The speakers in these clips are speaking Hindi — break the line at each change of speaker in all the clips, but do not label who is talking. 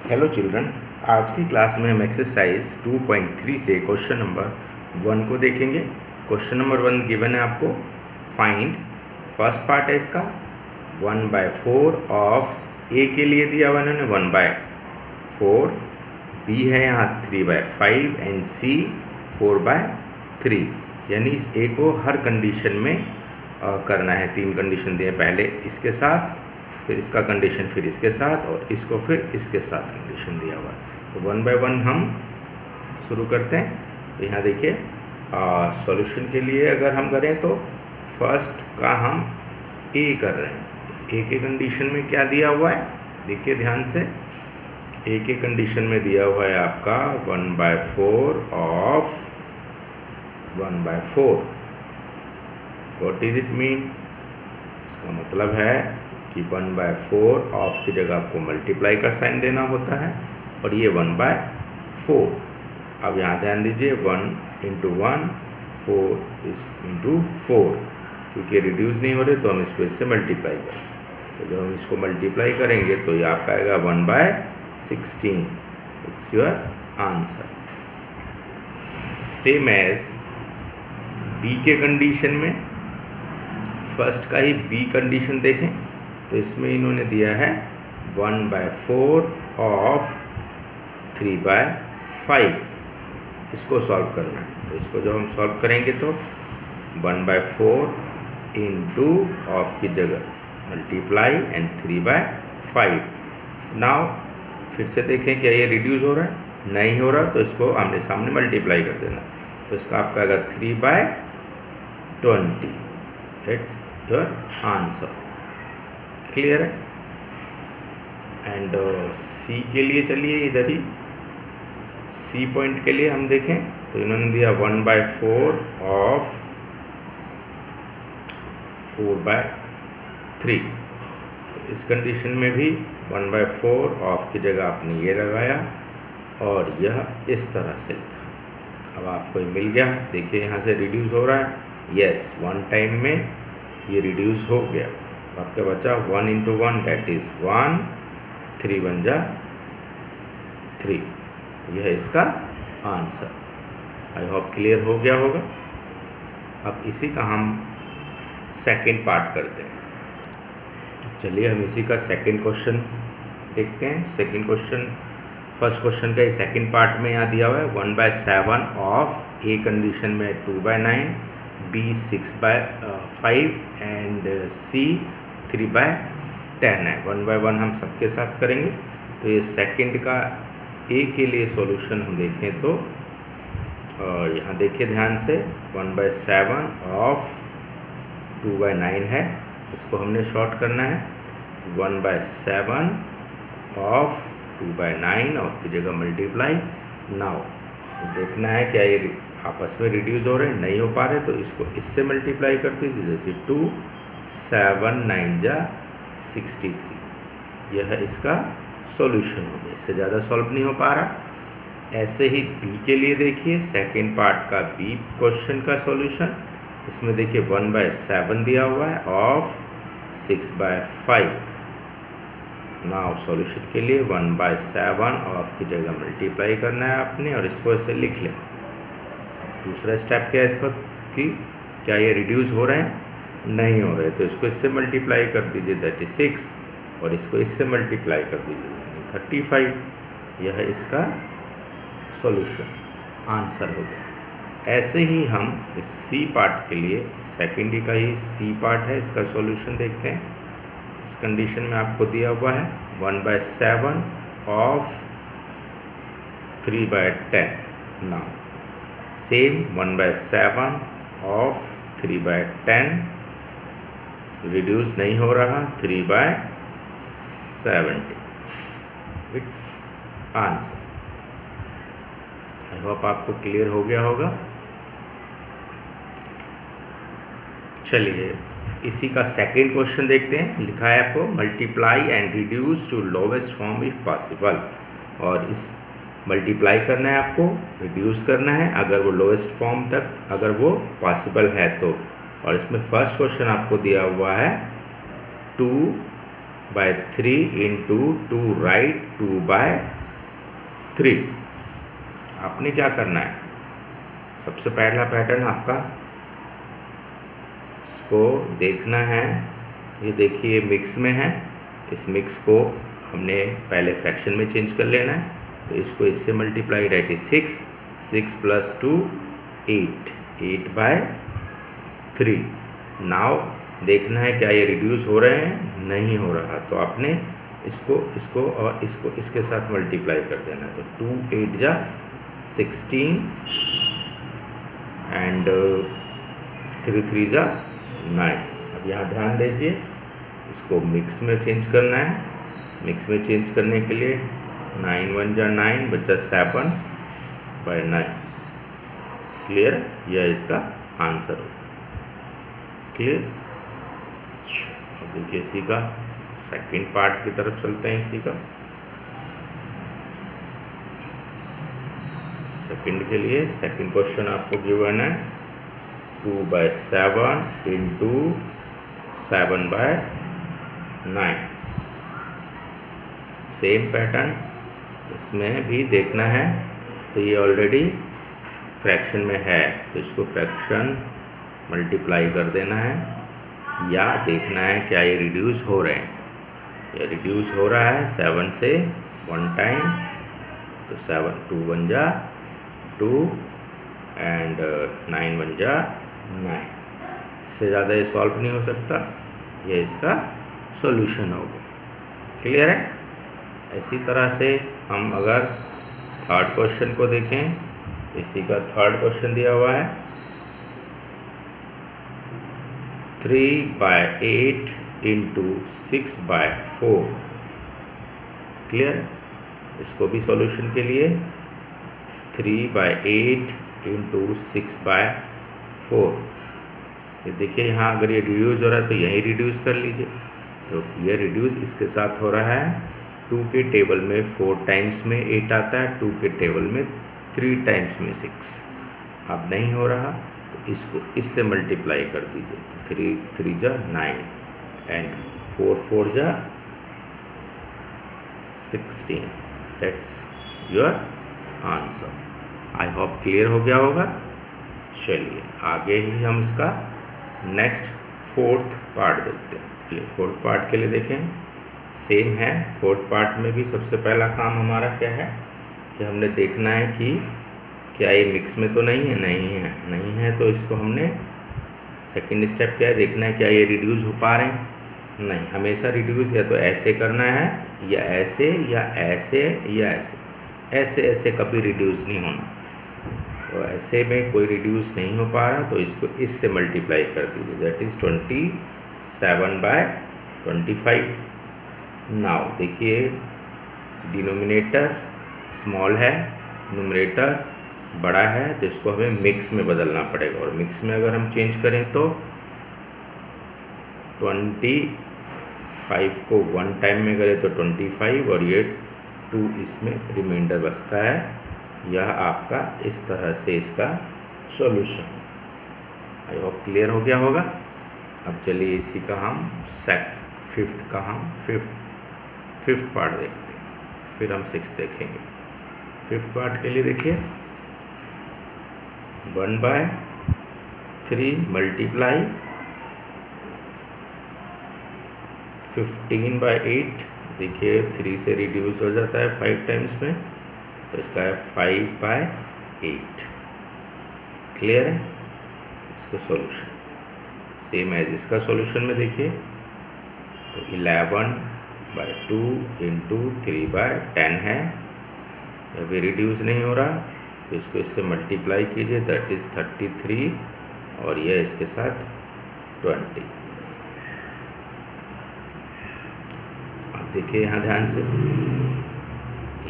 हेलो चिल्ड्रन, आज की क्लास में हम एक्सरसाइज 2.3 से क्वेश्चन नंबर 1 को देखेंगे। क्वेश्चन नंबर 1 गिवन है आपको। फाइंड, फर्स्ट पार्ट है इसका 1/4 ऑफ ए के लिए दिया हुआ इन्होंने 1/4, बी है यहाँ 3/5 एंड सी 4/3। यानी इस ए को हर कंडीशन में करना है। 3 कंडीशन दिए, पहले इसके साथ, फिर इसका कंडीशन, फिर इसके साथ, और इसको फिर इसके साथ कंडीशन दिया हुआ है। तो 1 बाय 1 हम शुरू करते हैं। तो यहाँ देखिए, सॉल्यूशन के लिए अगर हम करें तो फर्स्ट का हम ए कर रहे हैं। ए के कंडीशन में क्या दिया हुआ है, देखिए ध्यान से। ए के कंडीशन में दिया हुआ है आपका 1/4 of 1/4। What is it mean? इसका मतलब है कि 1/4 ऑफ की जगह आपको मल्टीप्लाई का साइन देना होता है, और ये 1/4। अब यहाँ ध्यान दीजिए, 1 × 1 4 × 4, क्योंकि रिड्यूस नहीं हो रहे तो हम इसको इससे मल्टीप्लाई करें। तो जब हम इसको मल्टीप्लाई करेंगे तो ये आपका आएगा 1/16। It's your answer. Same as B के कंडीशन में, फर्स्ट का ही बी कंडीशन देखें तो इसमें इन्होंने दिया है 1/4 ऑफ 3/5। इसको सॉल्व करना है। तो इसको जब हम सॉल्व करेंगे तो 1/4 इंटू ऑफ की जगह मल्टीप्लाई एंड 3/5। नाउ फिर से देखें क्या ये रिड्यूस हो रहा है, नहीं हो रहा, तो इसको आमने सामने मल्टीप्लाई कर देना। तो इसका आपका आएगा 3/20। It's your answer. क्लियर है? एंड सी के लिए चलिए, इधर ही सी पॉइंट के लिए हम देखें तो इन्होंने दिया 1/4 ऑफ 4/3। इस कंडीशन में भी 1/4 ऑफ की जगह आपने ये लगाया और यह इस तरह से लिखा। अब आपको ये मिल गया। देखिए यहाँ से रिड्यूस हो रहा है, यस, 1 टाइम में ये रिड्यूस हो गया। आपका बचा 1 × 1 दैट इज 1, 3 × 1 = 3। यह है इसका आंसर। आई होप क्लियर हो गया होगा। अब इसी का हम सेकंड पार्ट करते हैं। चलिए हम इसी का सेकंड क्वेश्चन देखते हैं। सेकंड क्वेश्चन, फर्स्ट क्वेश्चन का सेकंड पार्ट में यहाँ दिया हुआ है 1/7 ऑफ ए कंडीशन में 2/9, बी 6/5 एंड सी 3/10 है। 1/1 हम सबके साथ करेंगे। तो ये सेकंड का ए के लिए सॉल्यूशन हम देखें तो यहाँ देखिए ध्यान से, 1/7 ऑफ 2/9 है, इसको हमने शॉर्ट करना है। 1/7 ऑफ 2/9 ऑफ की जगह मल्टीप्लाई। नाउ देखना है क्या ये आपस में रिड्यूस हो रहे हैं, नहीं हो पा रहे, तो इसको इससे मल्टीप्लाई कर दीजिए। जैसे 2 7 9 = 63। यह है इसका सॉल्यूशन हो गया। इससे ज़्यादा सॉल्व नहीं हो पा रहा। ऐसे ही बी के लिए देखिए, सेकंड पार्ट का बी क्वेश्चन का सॉल्यूशन। इसमें देखिए 1/7 दिया हुआ है ऑफ 6/5। नाउ सॉल्यूशन के लिए 1/7 ऑफ की जगह मल्टीप्लाई करना है आपने, और इसको ऐसे लिख लें। दूसरा स्टेप क्या है इसका कि क्या ये रिड्यूस हो रहे हैं, नहीं हो रहे, तो इसको इससे मल्टीप्लाई कर दीजिए, दैट इज 6, और इसको इससे मल्टीप्लाई कर दीजिए 35। यह है इसका सॉल्यूशन, आंसर हो गया। ऐसे ही हम इस सी पार्ट के लिए, सेकेंड का ही सी पार्ट है, इसका सॉल्यूशन देखते हैं। इस कंडीशन में आपको दिया हुआ है 1/7 of 3/10। Now same 1/7 of 3/10 reduce नहीं हो रहा, 3/70। It's answer. आई होप आपको क्लियर हो गया होगा। चलिए इसी का सेकंड क्वेश्चन देखते हैं। लिखा है आपको multiply and reduce to lowest form if possible. और इस मल्टीप्लाई करना है आपको, रिड्यूस करना है अगर वो लोवेस्ट फॉर्म तक, अगर वो पॉसिबल है तो। और इसमें फर्स्ट क्वेश्चन आपको दिया हुआ है 2 बाय 3 इंटू 2 राइट 2/3। आपने क्या करना है, सबसे पहला पैटर्न आपका इसको देखना है। ये देखिए मिक्स में है, इस मिक्स को हमने पहले फ्रैक्शन में चेंज कर लेना है। तो इसको इससे मल्टीप्लाई, दैट इज 6, 6 + 2 8, 8/3। नाउ देखना है क्या ये रिड्यूस हो रहे हैं, नहीं हो रहा, तो आपने इसको और इसको इसके साथ मल्टीप्लाई कर देना है। तो 2 8 जा 16 एंड 3 3 जा 9। अब यहाँ ध्यान दीजिए, इसको मिक्स में चेंज करना है। मिक्स में चेंज करने के लिए 9 1 जा 9 बचा 7/9। क्लियर, यह इसका आंसर होगा। क्लियर। अब देखिए इसी का सेकंड पार्ट की तरफ चलते हैं। इसी का सेकंड के लिए सेकंड क्वेश्चन आपको गिवन है 2/7 इंटू 7/9। सेम पैटर्न इसमें भी देखना है। तो ये ऑलरेडी फ्रैक्शन में है, तो इसको फ्रैक्शन मल्टीप्लाई कर देना है, या देखना है क्या ये रिड्यूस हो रहे हैं। ये रिड्यूस हो रहा है 7 से 1 टाइम, तो 7 2 1 जा 2 एंड 9 1 जा 9। इससे ज़्यादा ये सॉल्व नहीं हो सकता, ये इसका सॉल्यूशन होगा। क्लियर है। इसी तरह से हम अगर थर्ड क्वेश्चन को देखें, इसी का थर्ड क्वेश्चन दिया हुआ है 3/8 इंटू 6/4। क्लियर। इसको भी सॉल्यूशन के लिए 3/8 इंटू 6/4। ये देखिए यहाँ अगर ये रिड्यूस हो रहा है तो यही रिड्यूस कर लीजिए। तो ये रिड्यूस इसके साथ हो रहा है। 2 के टेबल में 4 टाइम्स में 8 आता है, 2 के टेबल में 3 टाइम्स में 6। अब नहीं हो रहा तो इसको इससे मल्टीप्लाई कर दीजिए। तो 3 3 जा 9 एंड 4 4 जा 16। That's your answer. I hope clear हो गया होगा। चलिए आगे ही हम इसका नेक्स्ट फोर्थ पार्ट देखते हैं। चलिए फोर्थ पार्ट के लिए देखें, सेम है। फोर्थ पार्ट में भी सबसे पहला काम हमारा क्या है कि हमने देखना है कि क्या ये मिक्स में तो नहीं है। नहीं है तो इसको हमने सेकंड स्टेप क्या है, देखना है क्या ये रिड्यूस हो पा रहे हैं। नहीं, हमेशा रिड्यूस या तो ऐसे करना है, या ऐसे, या ऐसे, या ऐसे ऐसे कभी रिड्यूस नहीं होना। तो ऐसे में कोई रिड्यूस नहीं हो पा रहा तो इसको इससे मल्टीप्लाई कर दीजिए, दैट इज़ 27/25। नाउ देखिए डिनोमिनेटर स्मॉल है, न्यूमरेटर बड़ा है, तो इसको हमें मिक्स में बदलना पड़ेगा। और मिक्स में अगर हम चेंज करें तो 25 को 1 टाइम में करें तो 25 और ये 2 इसमें रिमाइंडर बचता है। यह आपका इस तरह से इसका सॉल्यूशन। आई होप क्लियर हो गया होगा। अब चलिए इसी का हम फिफ्थ पार्ट देखते हैं, फिर हम 6 देखेंगे। फिफ्थ पार्ट के लिए देखिए 1/3 मल्टीप्लाई 15/8। देखिए 3 से रिड्यूस हो जाता है 5 टाइम्स में, तो इसका है 5/8। क्लियर है। इसका सॉल्यूशन सेम है जिसका सॉल्यूशन में देखिए तो 11/2 इंटू 3/10 है। अभी रिड्यूस नहीं हो रहा तो इसको इससे मल्टीप्लाई कीजिए, दैट इज़ 33 और यह इसके साथ 20। अब देखिए यहाँ ध्यान से,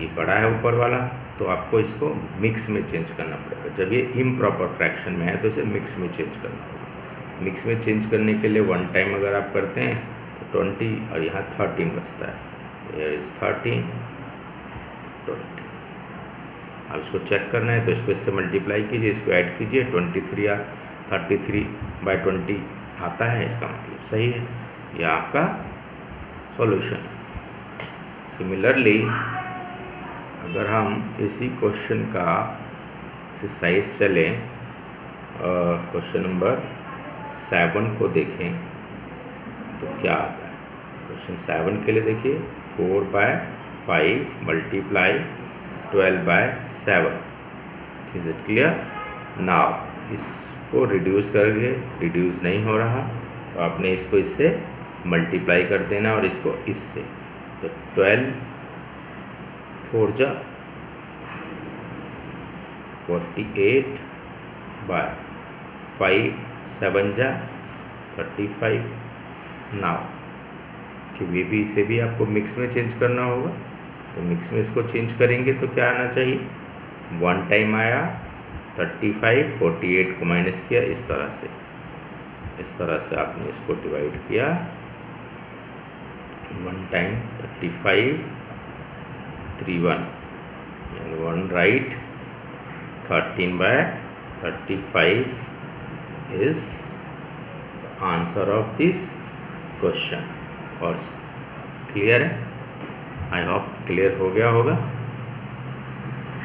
ये बड़ा है ऊपर वाला, तो आपको इसको मिक्स में चेंज करना पड़ेगा। जब ये इम्प्रॉपर फ्रैक्शन में है तो इसे मिक्स में चेंज करना होगा। मिक्स में चेंज करने के लिए 1 टाइम अगर आप करते हैं तो 20 और यहाँ 13 बचता है, हियर इज 13 20। अब इसको चेक करना है तो इसको इससे मल्टीप्लाई कीजिए, इसको ऐड कीजिए, 23 या 33/20 आता है, इसका मतलब सही है। यह आपका सॉल्यूशन। सिमिलरली अगर हम इसी क्वेश्चन का एक्सरसाइज चलें, क्वेश्चन नंबर 7 को देखें तो क्या आता है। क्वेश्चन 7 के लिए देखिए 4/5 multiply 12/7। Is it clear? Now इसको रिड्यूस करके रिड्यूस नहीं हो रहा तो आपने इसको इससे मल्टीप्लाई कर देना और इसको इससे, तो 12 4 जा 48/5 7 जा 35। नाउ कि वे भी इसे भी आपको मिक्स में चेंज करना होगा, तो मिक्स में इसको चेंज करेंगे तो क्या आना चाहिए, 1 टाइम आया 35, 48 को माइनस किया, इस तरह से आपने इसको डिवाइड किया। 1 time 35 3 1 and 1 right 13/35 is answer of this question. और क्लियर है? आई होप क्लियर हो गया होगा।